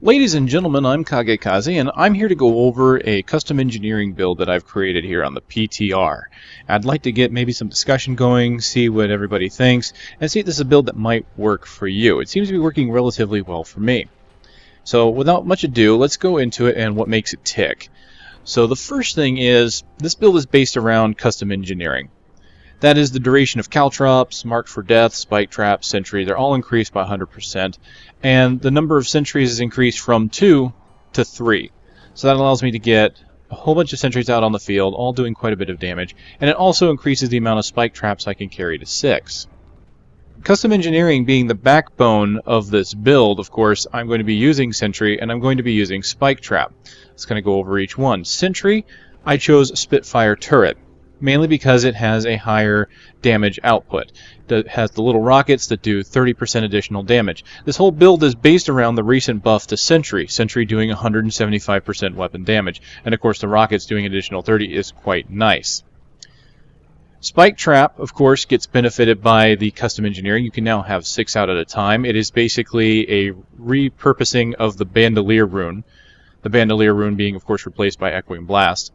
Ladies and gentlemen, I'm KageKaze, and I'm here to go over a custom engineering build that I've created here on the PTR. I'd like to get maybe some discussion going, see what everybody thinks, and see if this is a build that might work for you. It seems to be working relatively well for me. So without much ado, let's go into it and what makes it tick. So the first thing is, this build is based around custom engineering. That is the duration of Caltrops, Marked for Death, Spike Trap, Sentry. They're all increased by 100%. And the number of Sentries is increased from 2 to 3. So that allows me to get a whole bunch of Sentries out on the field, all doing quite a bit of damage. And it also increases the amount of Spike Traps I can carry to 6. Custom engineering being the backbone of this build, of course, I'm going to be using Sentry and I'm going to be using Spike Trap. Let's kind of go over each one. Sentry, I chose Spitfire Turret, mainly because it has a higher damage output. It has the little rockets that do 30% additional damage. This whole build is based around the recent buff to Sentry. Sentry doing 175% weapon damage. And of course the rockets doing additional 30 is quite nice. Spike Trap, of course, gets benefited by the custom engineering. You can now have 6 out at a time. It is basically a repurposing of the Bandolier rune. The Bandolier rune being, of course, replaced by Echoing Blast.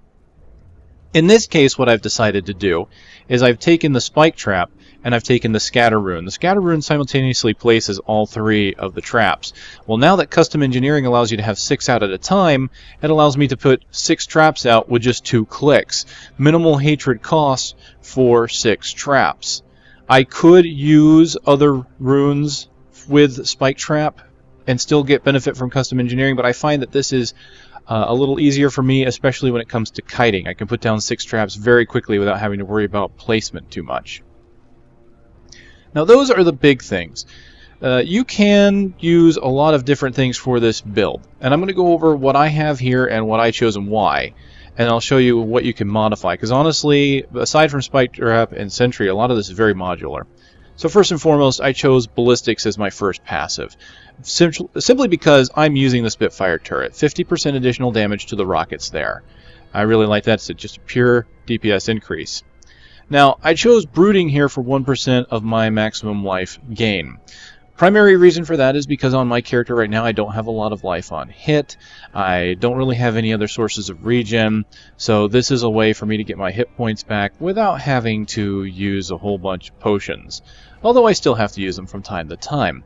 In this case, what I've decided to do is I've taken the Spike Trap and I've taken the Scatter Rune. The Scatter Rune simultaneously places all 3 of the traps. Well, now that custom engineering allows you to have 6 out at a time, it allows me to put 6 traps out with just 2 clicks. Minimal hatred cost for 6 traps. I could use other runes with Spike Trap and still get benefit from custom engineering, but I find that this is a little easier for me, especially when it comes to kiting. I can put down 6 traps very quickly without having to worry about placement too much. Now those are the big things. You can use a lot of different things for this build, and I'm going to go over what I have here and what I chose and why, and I'll show you what you can modify, because honestly, aside from Spike Trap and Sentry, a lot of this is very modular. So first and foremost, I chose Ballistics as my first passive, simply because I'm using the Spitfire turret. 50% additional damage to the rockets there. I really like that. It's just a pure DPS increase. Now, I chose Brooding here for 1% of my maximum life gain. Primary reason for that is because on my character right now I don't have a lot of life on hit. I don't really have any other sources of regen, so this is a way for me to get my hit points back without having to use a whole bunch of potions, although I still have to use them from time to time.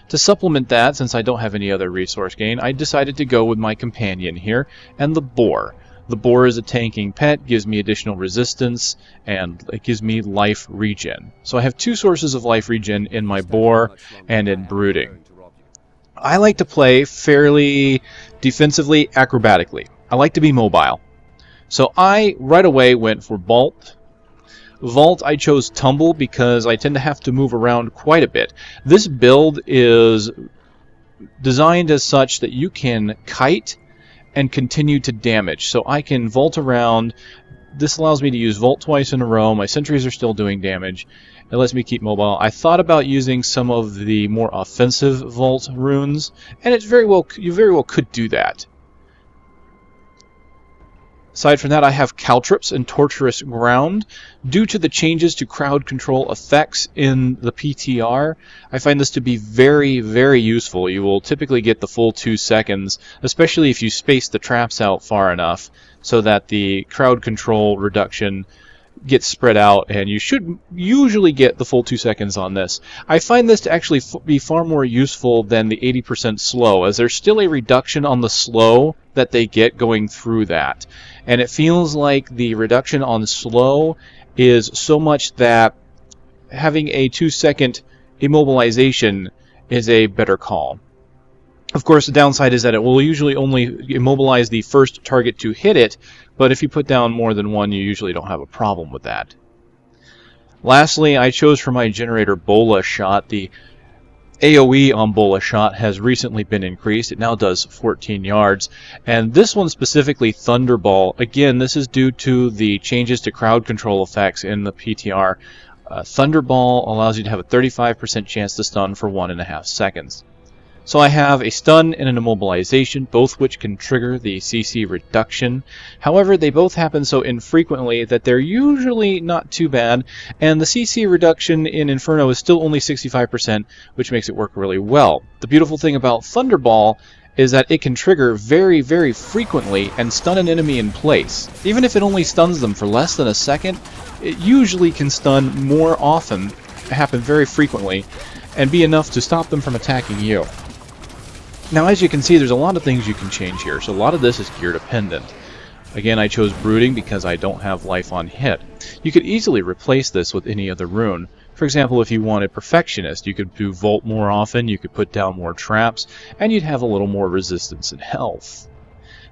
To supplement that, since I don't have any other resource gain, I decided to go with my companion here, and the Boar. The Boar is a tanking pet, gives me additional resistance, and it gives me life regen. So I have 2 sources of life regen in my Boar and in Brooding. I like to play fairly defensively, acrobatically. I like to be mobile. So I right away went for Vault. Vault, I chose Tumble because I tend to have to move around quite a bit. This build is designed as such that you can kite and continue to damage. So I can vault around. This allows me to use Vault twice in a row. My Sentries are still doing damage. It lets me keep mobile. I thought about using some of the more offensive Vault runes, and you very well could do that. Aside from that, I have Caltrops and Torturous Ground. Due to the changes to crowd control effects in the PTR, I find this to be very, very useful. You will typically get the full 2 seconds, especially if you space the traps out far enough so that the crowd control reduction gets spread out, and you should usually get the full 2 seconds on this. I find this to actually be far more useful than the 80% slow, as there's still a reduction on the slow that they get going through that. And it feels like the reduction on slow is so much that having a 2-second immobilization is a better call. Of course, the downside is that it will usually only immobilize the first target to hit it, but if you put down more than one, you usually don't have a problem with that. Lastly, I chose for my generator Bola shot. The AoE on Bola shot has recently been increased. It now does 14 yards. And this one specifically, Thunderball, again, this is due to the changes to crowd control effects in the PTR. Thunderball allows you to have a 35% chance to stun for 1.5 seconds. So I have a stun and an immobilization, both which can trigger the CC reduction. However, they both happen so infrequently that they're usually not too bad, and the CC reduction in Inferno is still only 65%, which makes it work really well. The beautiful thing about Thunderball is that it can trigger very, very frequently and stun an enemy in place. Even if it only stuns them for less than a second, it usually can stun more often, happen very frequently, and be enough to stop them from attacking you. Now, as you can see, there's a lot of things you can change here, so a lot of this is gear dependent. Again, I chose Brooding because I don't have life on hit. You could easily replace this with any other rune. For example, if you wanted Perfectionist, you could do Volt more often, you could put down more traps, and you'd have a little more resistance and health.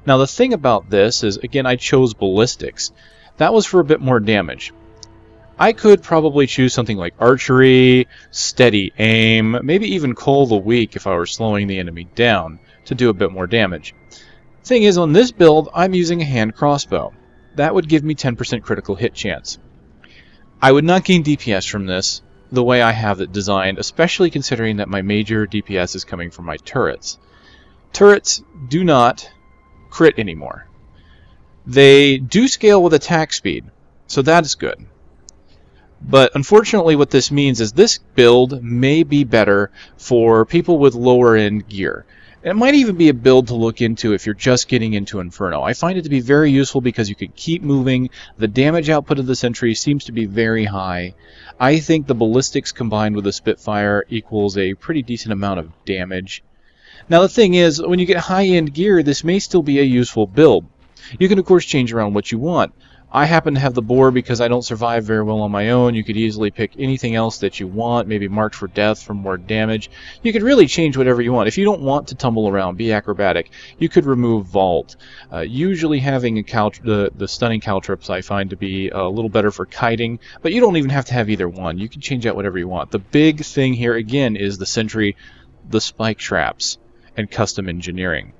Now, the thing about this is, again, I chose Ballistics. That was for a bit more damage. I could probably choose something like Archery, Steady Aim, maybe even Cull the Weak if I were slowing the enemy down to do a bit more damage. Thing is, on this build, I'm using a hand crossbow. That would give me 10% critical hit chance. I would not gain DPS from this the way I have it designed, especially considering that my major DPS is coming from my turrets. Turrets do not crit anymore. They do scale with attack speed, so that is good. But unfortunately what this means is this build may be better for people with lower end gear. It might even be a build to look into if you're just getting into Inferno. I find it to be very useful because you can keep moving. The damage output of the Sentry seems to be very high. I think the Ballistics combined with the Spitfire equals a pretty decent amount of damage. Now the thing is, when you get high-end gear, this may still be a useful build. You can of course change around what you want. I happen to have the Boar because I don't survive very well on my own. You could easily pick anything else that you want, maybe Marked for Death for more damage. You could really change whatever you want. If you don't want to tumble around, be acrobatic, you could remove Vault. Usually having the stunning Caltrops I find to be a little better for kiting, but you don't even have to have either one. You can change out whatever you want. The big thing here, again, is the Sentry, the spike traps, and custom engineering.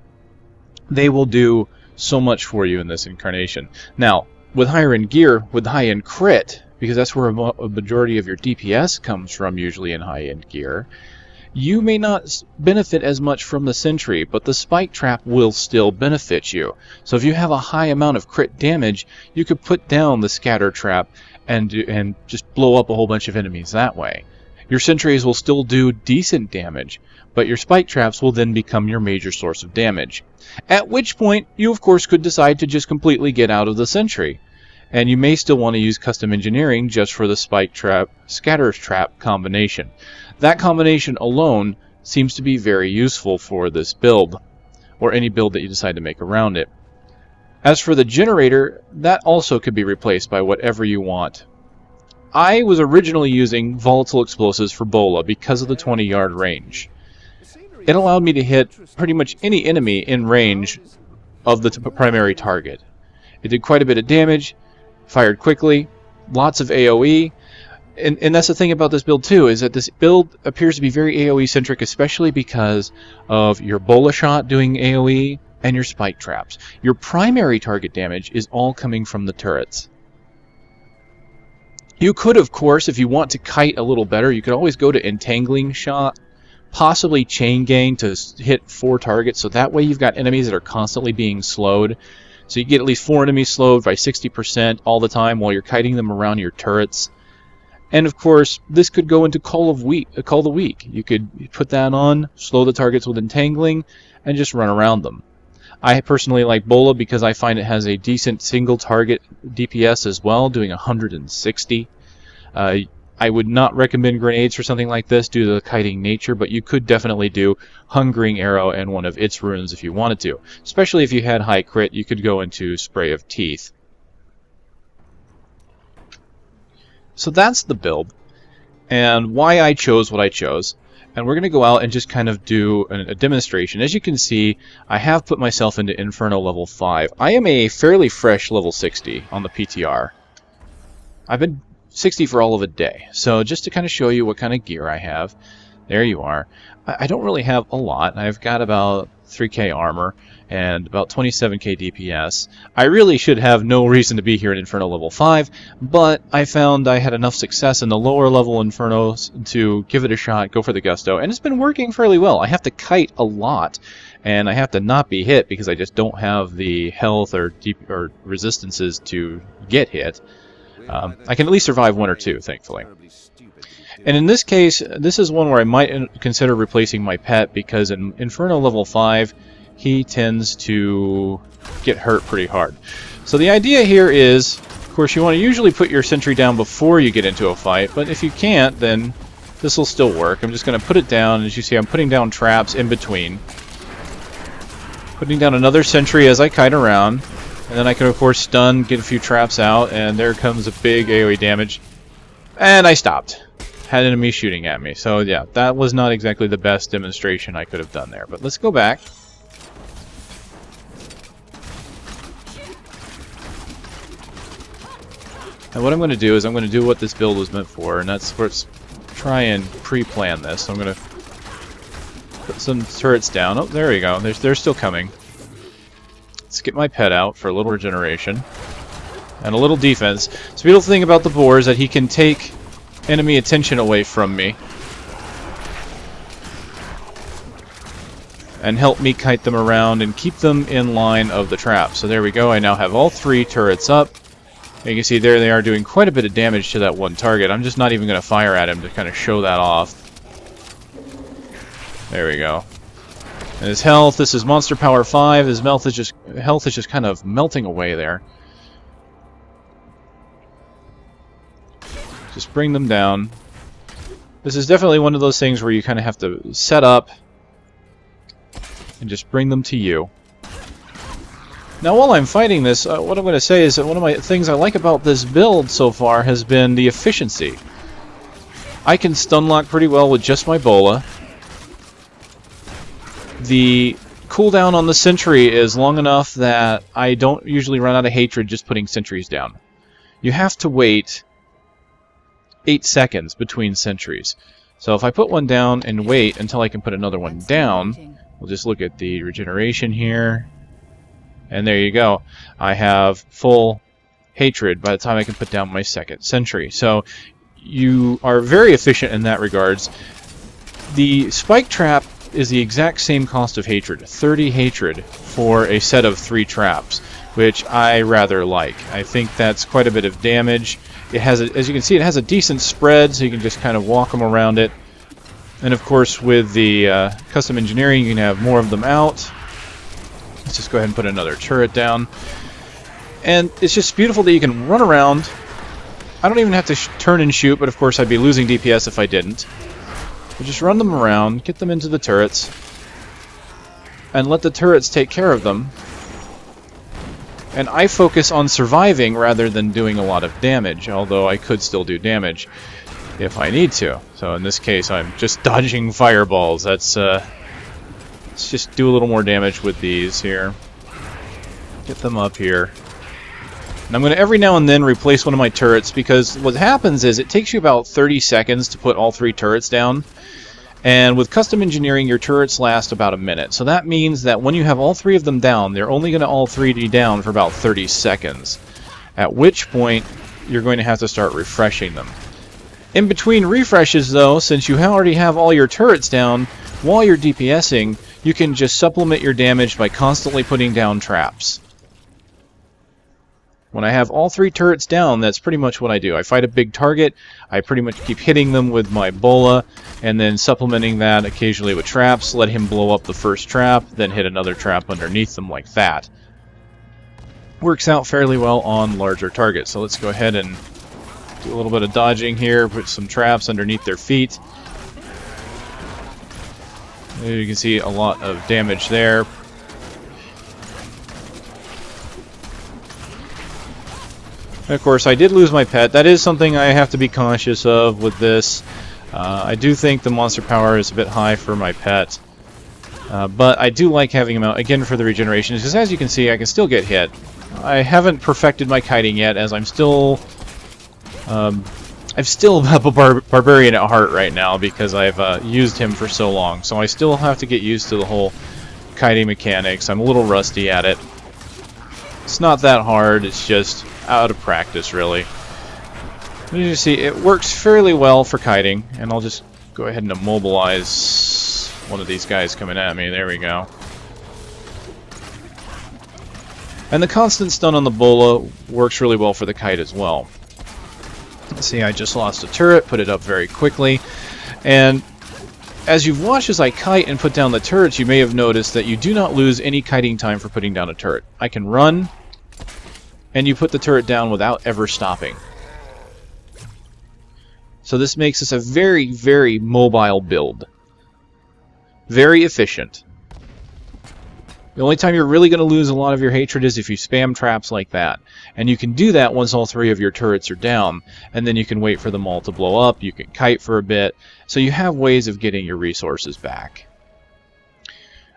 They will do so much for you in this incarnation. Now, with higher end gear, with high end crit, because that's where a majority of your DPS comes from usually in high end gear, you may not benefit as much from the Sentry, but the spike trap will still benefit you. So if you have a high amount of crit damage, you could put down the scatter trap and just blow up a whole bunch of enemies that way. Your Sentries will still do decent damage, but your spike traps will then become your major source of damage. At which point, you of course could decide to just completely get out of the Sentry. And you may still want to use custom engineering just for the spike trap, scatter trap combination. That combination alone seems to be very useful for this build, or any build that you decide to make around it. As for the generator, that also could be replaced by whatever you want. I was originally using volatile explosives for Bola because of the 20-yard range. It allowed me to hit pretty much any enemy in range of the primary target. It did quite a bit of damage, fired quickly, lots of AoE, and that's the thing about this build too, is that this build appears to be very AoE centric, especially because of your Bola shot doing AoE and your spike traps. Your primary target damage is all coming from the turrets. You could, of course, if you want to kite a little better, you could always go to Entangling Shot, possibly Chain Gang to hit 4 targets, so that way you've got enemies that are constantly being slowed. So you get at least 4 enemies slowed by 60% all the time while you're kiting them around your turrets. And of course, this could go into Cull the Weak. You could put that on, slow the targets with Entangling, and just run around them. I personally like Bola because I find it has a decent single target DPS as well, doing 160. I would not recommend grenades for something like this due to the kiting nature, but you could definitely do Hungering Arrow and one of its runes if you wanted to. Especially if you had high crit, you could go into Spray of Teeth. So that's the build, and why I chose what I chose. And we're going to go out and just kind of do a demonstration. As you can see, I have put myself into Inferno level 5. I am a fairly fresh level 60 on the PTR. I've been 60 for all of a day. So just to kind of show you what kind of gear I have, there you are. I don't really have a lot. I've got about 3k armor and about 27k DPS. I really should have no reason to be here at Inferno level 5, but I found I had enough success in the lower level Infernos to give it a shot, go for the gusto, and it's been working fairly well. I have to kite a lot, and I have to not be hit because I just don't have the health or resistances to get hit. I can at least survive 1 or 2, thankfully. And in this case, this is one where I might consider replacing my pet, because in Inferno level 5, he tends to get hurt pretty hard. So the idea here is, of course, you want to usually put your sentry down before you get into a fight, but if you can't, then this will still work. I'm just going to put it down. As you see, I'm putting down traps in between. Putting down another sentry as I kite around. And then I can, of course, stun, get a few traps out, and there comes a big AoE damage. And I stopped. Had an enemy shooting at me. So, yeah, that was not exactly the best demonstration I could have done there. But let's go back. And what I'm going to do is I'm going to do what this build was meant for, and that's let's try and pre-plan this. So I'm going to put some turrets down. Oh, there we go. They're still coming. Let's get my pet out for a little regeneration and a little defense. So the beautiful thing about the Boar is that he can take enemy attention away from me and help me kite them around and keep them in line of the trap. So there we go. I now have all 3 turrets up. You can see there they are doing quite a bit of damage to that one target. I'm just not even going to fire at him to kind of show that off. There we go. And his health, this is Monster Power 5. His health is just kind of melting away there. Just bring them down. This is definitely one of those things where you kind of have to set up and just bring them to you. Now, while I'm fighting this, what I'm going to say is that one of my things I like about this build so far has been the efficiency. I can stun lock pretty well with just my Bola. The cooldown on the Sentry is long enough that I don't usually run out of hatred just putting sentries down. You have to wait 8 seconds between sentries. So if I put one down and wait until I can put another one down, we'll just look at the regeneration here. And there you go. I have full hatred by the time I can put down my second sentry. So you are very efficient in that regards. The spike trap is the exact same cost of hatred, 30 hatred for a set of 3 traps, which I rather like. I think that's quite a bit of damage. It has, as you can see, it has a decent spread, so you can just kind of walk them around it. And of course, with the custom engineering, you can have more of them out. Let's just go ahead and put another turret down. And it's just beautiful that you can run around. I don't even have to turn and shoot, but of course I'd be losing DPS if I didn't. But just run them around, get them into the turrets, and let the turrets take care of them. And I focus on surviving rather than doing a lot of damage, although I could still do damage if I need to. So in this case, I'm just dodging fireballs. That's let's just do a little more damage with these here. Get them up here. And I'm going to every now and then replace one of my turrets, because what happens is it takes you about 30 seconds to put all 3 turrets down. And with custom engineering, your turrets last about a minute. So that means that when you have all 3 of them down, they're only going to all 3 be down for about 30 seconds. At which point, you're going to have to start refreshing them. In between refreshes, though, since you already have all your turrets down, while you're DPSing, you can just supplement your damage by constantly putting down traps. When I have all 3 turrets down, that's pretty much what I do. I fight a big target, I pretty much keep hitting them with my Bola, and then supplementing that occasionally with traps, let him blow up the first trap, then hit another trap underneath them like that. Works out fairly well on larger targets. So let's go ahead and do a little bit of dodging here, put some traps underneath their feet. You can see a lot of damage there. And of course, I did lose my pet. That is something I have to be conscious of with this. I do think the monster power is a bit high for my pet. But I do like having him out, again, for the regeneration, because as you can see, I can still get hit. I haven't perfected my kiting yet, as I'm still a barbarian at heart right now, because I've used him for so long. So I still have to get used to the whole kiting mechanics. I'm a little rusty at it. It's not that hard, it's just out of practice, really. As you see, it works fairly well for kiting, and I'll just go ahead and immobilize one of these guys coming at me. There we go. And the constant stun on the Bola works really well for the kite as well. See, I just lost a turret, put it up very quickly, and as you've watched as I kite and put down the turrets, you may have noticed that you do not lose any kiting time for putting down a turret. I can run, and you put the turret down without ever stopping. So this makes this a very, very mobile build. Very efficient. The only time you're really going to lose a lot of your hatred is if you spam traps like that. And you can do that once all 3 of your turrets are down, and then you can wait for them all to blow up, you can kite for a bit, so you have ways of getting your resources back.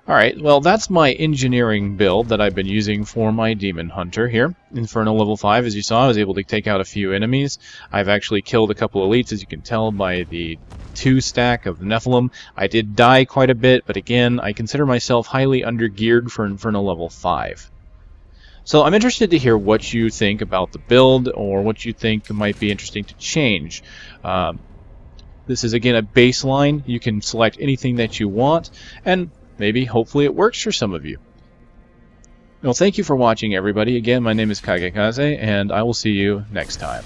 Alright, well that's my engineering build that I've been using for my Demon Hunter here. Inferno level 5, as you saw, I was able to take out a few enemies. I've actually killed a couple elites, as you can tell by the 2 stack of Nephilim. I did die quite a bit, but again, I consider myself highly under-geared for Inferno level 5. So I'm interested to hear what you think about the build, or what you think might be interesting to change. This is again a baseline. You can select anything that you want, and maybe, hopefully, it works for some of you. Well, thank you for watching, everybody. Again, my name is KageKaze, and I will see you next time.